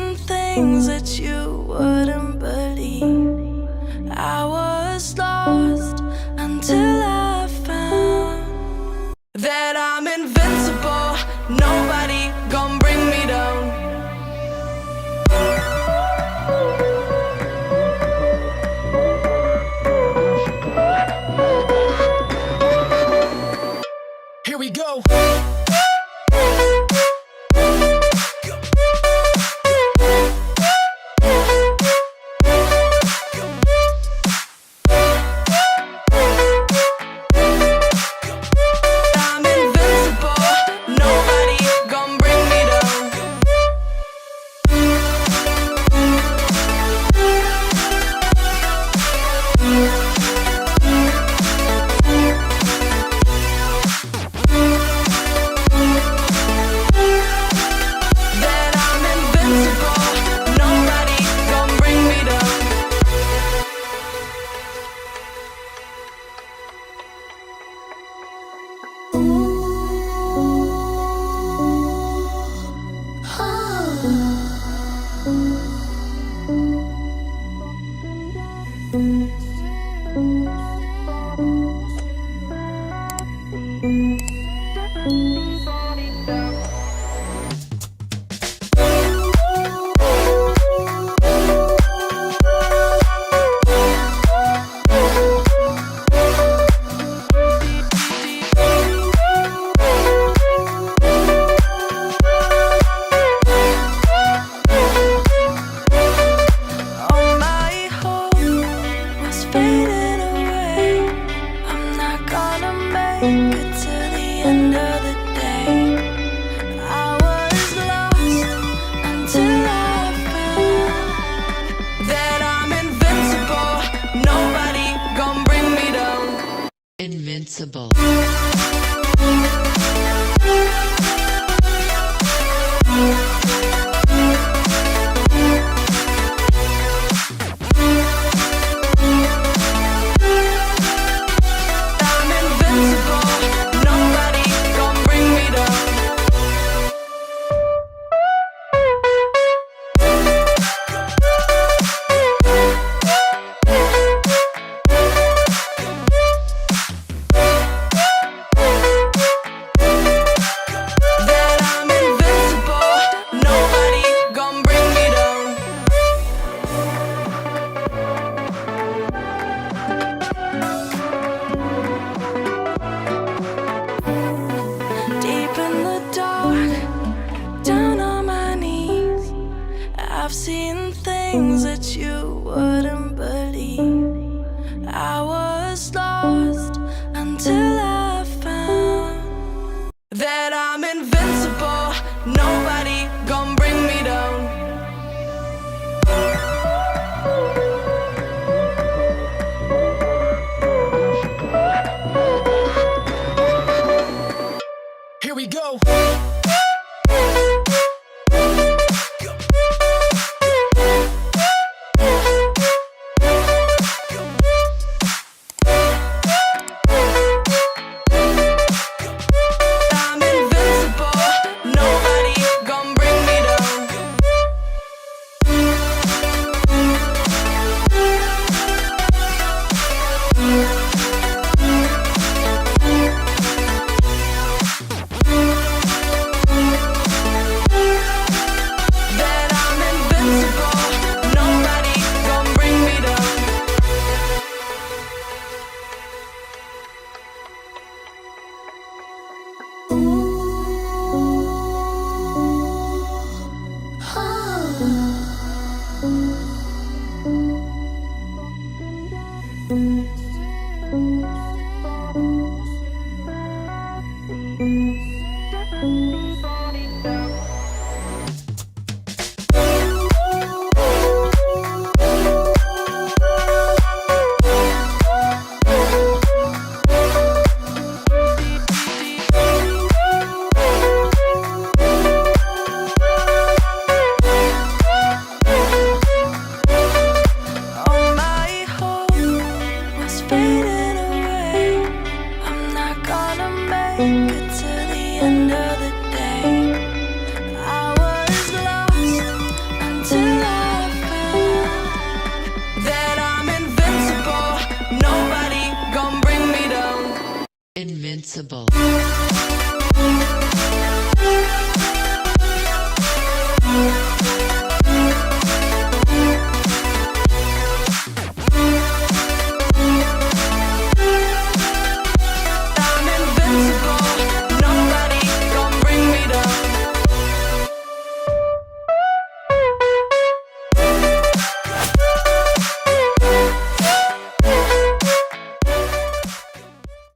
seen things that you wouldn't believe. I was lost until I found that I'm invincible. Nobody gon' bring me down. Here we go. I'm invincible. Nobody gon' bring me down. That I'm invincible. Nobody gon' bring me down. All my hope was fading away. I'm not gonna make it to the end of the day. I was lost until I found that I'm invincible. Nobody gon' bring me down. Invincible. I'm invincible. Nobody gon' bring me down. That I'm invincible. Nobody gon' bring me down. Deep in the dark, down on my knees, I've seen things that you wouldn't believe. I